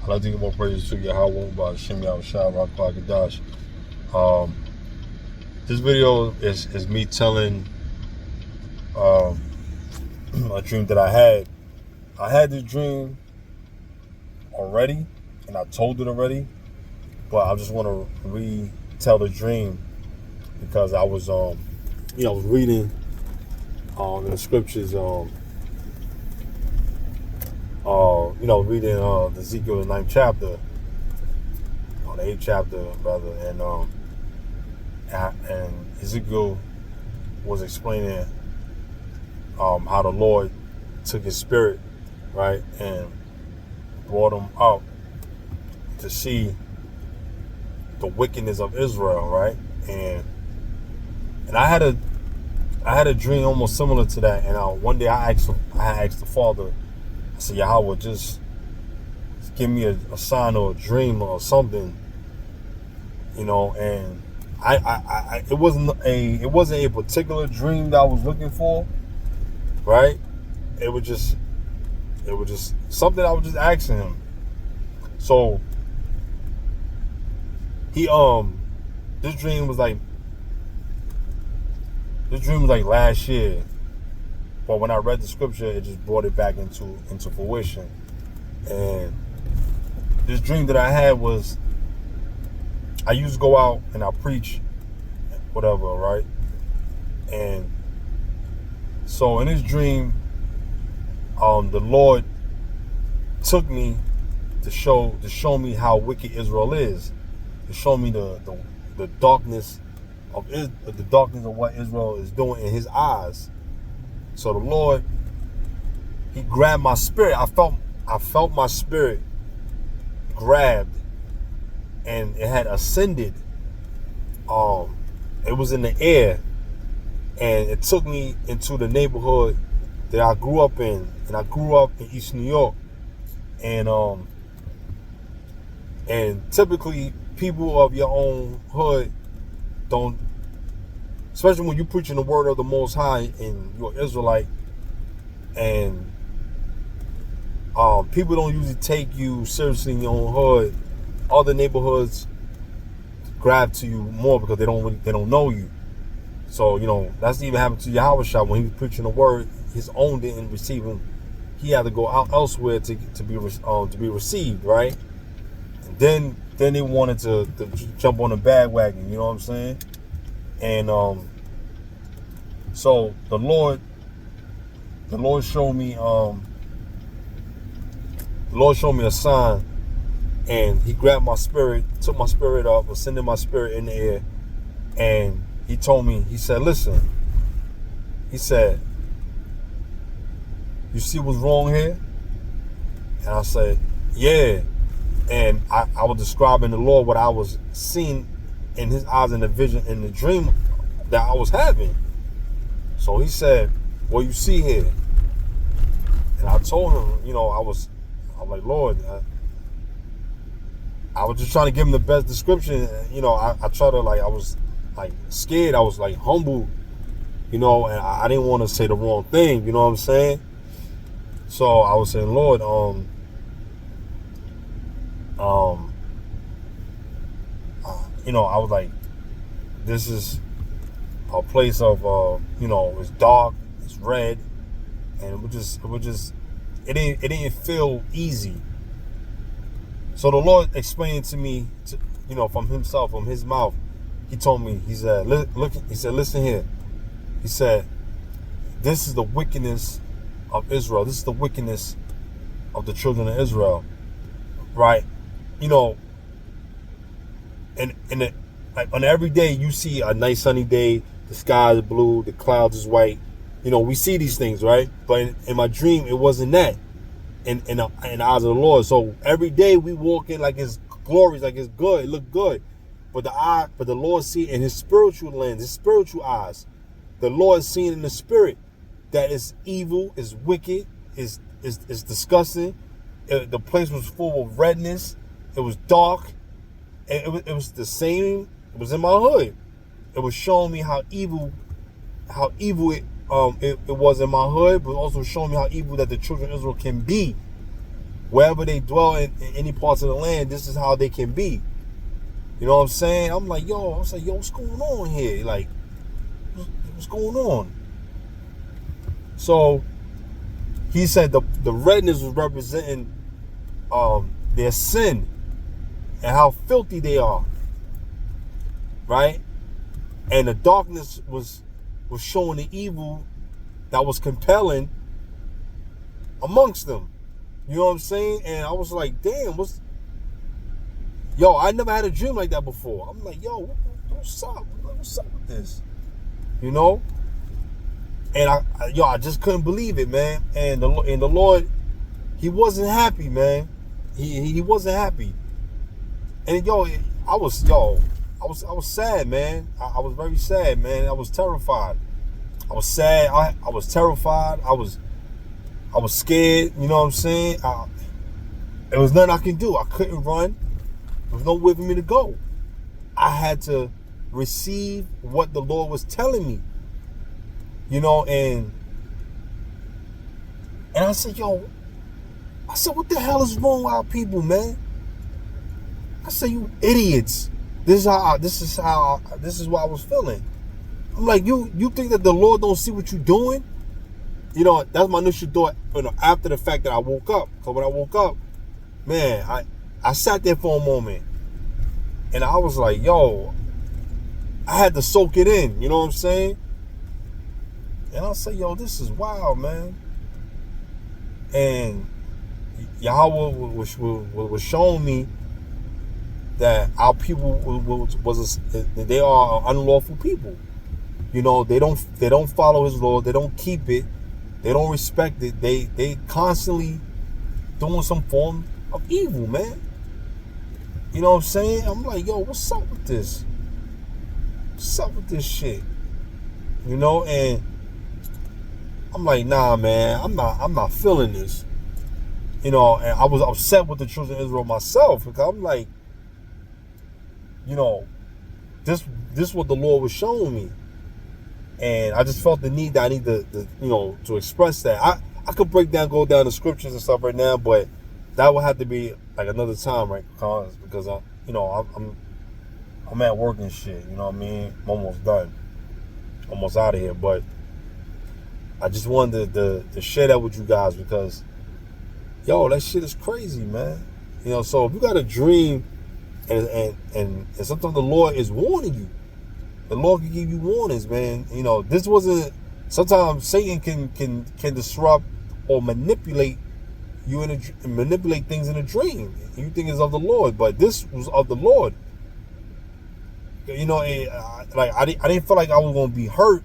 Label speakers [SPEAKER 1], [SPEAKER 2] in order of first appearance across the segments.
[SPEAKER 1] I'd like to give more praises to Yahweh by Shem Yahushua Rakwa Gadash. This video is me telling a dream that I had. I had this dream already, and I told it already, but I just want to retell the dream because I was I was reading in the scriptures, reading the Ezekiel, the 9th chapter, or the 8th chapter rather, and Ezekiel was explaining how the Lord took his spirit, right, and brought him up to see the wickedness of Israel, right, and I had a dream almost similar to that, and one day I asked the Father, I said, Yahweh, just give me a sign or a dream or something, and it wasn't a particular dream that I was looking for, right? It was just something I was just asking him. So he this dream was like last year, but when I read the scripture, it just brought it back into fruition. And this dream that I had was, I used to go out and I preach, whatever, right? And so in this dream, the Lord took me to show me how wicked Israel is, to show me the darkness of what Israel is doing in his eyes. So the Lord, he grabbed my spirit. I felt my spirit grabbed, and it had ascended. It was in the air, and it took me into the neighborhood that I grew up in, and I grew up in East New York, and typically people of your own hood don't, especially when you're preaching the word of the Most High and you're Israelite, and people don't usually take you seriously in your own hood. Other neighborhoods grab to you more because they don't know you. So that's even happened to Yahushua when he was preaching the word. His own didn't receive him. He had to go out elsewhere to be received, right? And then they wanted to jump on the bandwagon. You know what I'm saying? And so the Lord showed me a sign, and he grabbed my spirit, took my spirit up, ascended my spirit in the air, and he told me, he said, listen, he said, you see what's wrong here? And I said, yeah. And I was describing the Lord, what I was seeing in his eyes in the vision, in the dream that I was having. So he said, what you see here? And I told him, I'm like, Lord, I was just trying to give him the best description. I tried to, I was scared. I was humble, and I didn't want to say the wrong thing. You know what I'm saying? So I was saying, Lord, I was like, this is a place of, it's dark, it's red, and it didn't feel easy. So the Lord explained to me, from himself, from his mouth. He told me, he said, look, he said, listen here. He said, this is the wickedness of Israel. This is the wickedness of the children of Israel, right? And on every day you see a nice sunny day, the sky is blue, the clouds is white. We see these things, right? But in my dream, it wasn't that. In the eyes of the Lord. So every day we walk in like it's glorious, like it's good, it look good. But the Lord see in his spiritual lens, his spiritual eyes. The Lord is seeing in the spirit that it's evil, it's wicked, it's disgusting. The place was full of redness. It was dark. And it was the same. It was in my hood. It was showing me how evil it was in my hood, but also showing me how evil that the children of Israel can be. wherever they dwell in any parts of the land, this is how they can be. You know what I'm saying? I'm like, yo, what's going on here? Like, what's going on? So he said the redness was representing their sin and how filthy they are, right? And the darkness was showing the evil that was compelling amongst them. You know what I'm saying? And I was like, damn, I never had a dream like that before. I'm like, yo, what's up? What's up with this? You know? And I just couldn't believe it, man. And the Lord, he wasn't happy, man. He wasn't happy. And I was sad, man. I was very sad, man. I was terrified. I was sad. I was terrified. I was scared. You know what I'm saying? There was nothing I can do. I couldn't run. There was nowhere for me to go. I had to receive what the Lord was telling me. You know, and I said, what the hell is wrong with our people, man? I said, you idiots. This is what I was feeling. I'm like, you think that the Lord don't see what you're doing? You know, that's my initial thought, after the fact that I woke up. Because when I woke up, man, I sat there for a moment. And I was like, I had to soak it in. You know what I'm saying? And I say, this is wild, man. And Yahweh was showing me that our people they are unlawful people. You know, they don't follow his law. They don't keep it. They don't respect it. They constantly doing some form of evil, man. You know what I'm saying? I'm like, what's up with this? What's up with this shit? You know, and I'm like, nah, man, I'm not feeling this. You know, and I was upset with the children of Israel myself, because I'm like, this is what the Lord was showing me. And I just felt the need that I need to express that. I could go down the scriptures and stuff right now, but that would have to be like another time, right? Because I'm at work and shit. You know what I mean? I'm almost done, almost out of here. But I just wanted to share that with you guys, because that shit is crazy, man. You know, so if you got a dream and sometimes the Lord is warning you. The Lord can give you warnings, man. You know, this wasn't. Sometimes Satan can disrupt or manipulate you manipulate things in a dream. You think it's of the Lord, but this was of the Lord. You know, I didn't feel like I was gonna be hurt,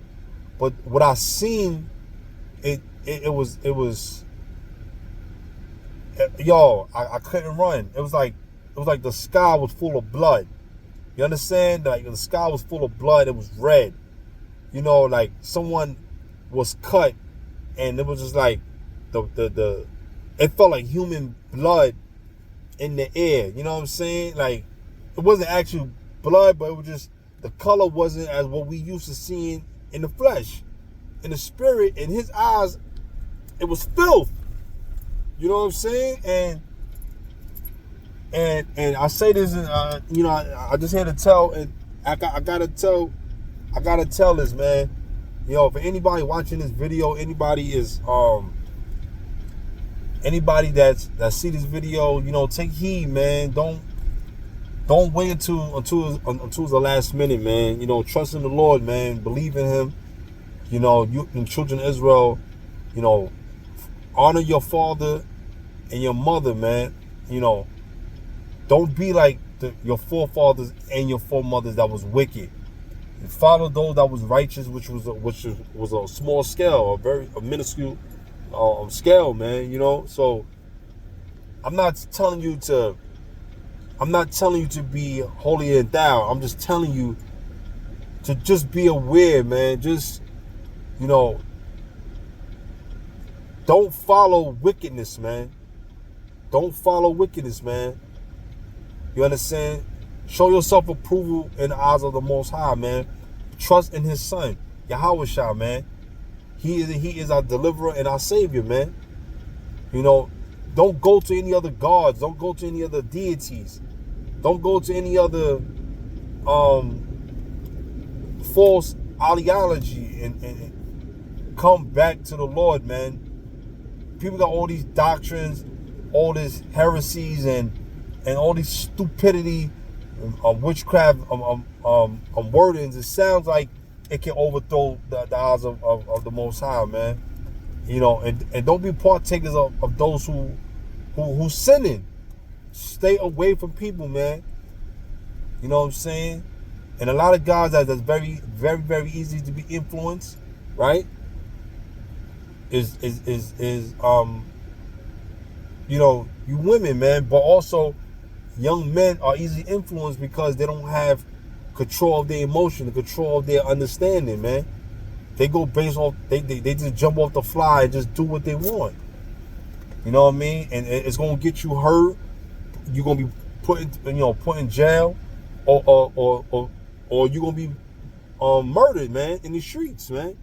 [SPEAKER 1] but what I seen, it was. I couldn't run. It was like the sky was full of blood. You understand? Like the sky was full of blood. It was red. You know, like someone was cut, and it was just like the it felt like human blood in the air. You know what I'm saying? Like it wasn't actual blood, but it was just the color wasn't as what we used to seeing in the flesh. In the spirit, in his eyes, it was filth. You know what I'm saying? And I say this, I just had to tell, and I gotta tell this, man. You know, for anybody watching this video, anybody that see this video, take heed, man. Don't wait until the last minute, man. Trust in the Lord, man. Believe in Him. You and children of Israel, honor your father and your mother, man. Don't be like your forefathers and your foremothers that was wicked. And follow those that was righteous, which was a small scale, a minuscule scale, man. So I'm not telling you to be holier than thou. I'm just telling you to just be aware, man. Just don't follow wickedness, man. Don't follow wickedness, man. You understand? Show yourself approval in the eyes of the Most High, man. Trust in His Son, Yahweh Shah, man. He is our deliverer and our savior, man. don't go to any other gods. Don't go to any other deities. Don't go to any other false ideology and come back to the Lord, man. People got all these doctrines, all these heresies, and all these stupidity, witchcraft, wordings. It sounds like it can overthrow the eyes of the Most High, man. You know, and don't be partakers of those who sinning. Stay away from people, man. You know what I'm saying? And a lot of guys that's very, very, very easy to be influenced, right? Is you know, you women, man, but also young men are easily influenced because they don't have control of their emotion, control of their understanding, man. They go based off, they just jump off the fly and just do what they want. You know what I mean? And it's gonna get you hurt. You're gonna be put in jail, or you're gonna be murdered, man, in the streets, man.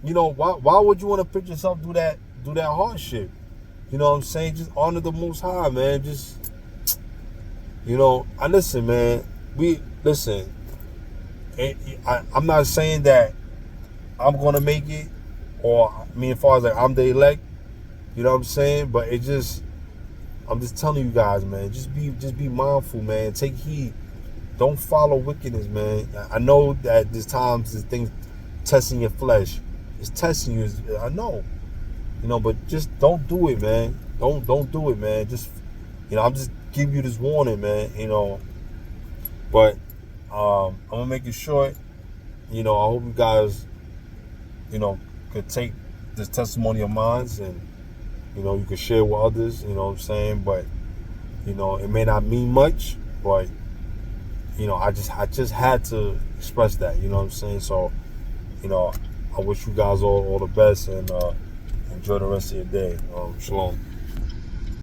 [SPEAKER 1] You know, why would you want to put yourself through that hardship? You know what I'm saying? Just honor the Most High, man. Just, you know, I listen, man. I'm not saying that I'm gonna make it, or I mean, as far as like I'm the elect, you know what I'm saying? But I'm just telling you guys, man. Just be mindful, man. Take heed. Don't follow wickedness, man. I know that there's times this thing testing your flesh. It's testing you. I know, you know, but just don't do it, man. Don't do it, man. Just, you know, I'm just giving you this warning, man. You know, but I'm gonna make it short. You know, I hope you guys, you know, could take this testimony of mine and, you know, you could share with others. You know what I'm saying? But, you know, it may not mean much, but, you know, I just had to express that. You know what I'm saying? So, you know, I wish you guys all the best, and enjoy the rest of your day. Shalom.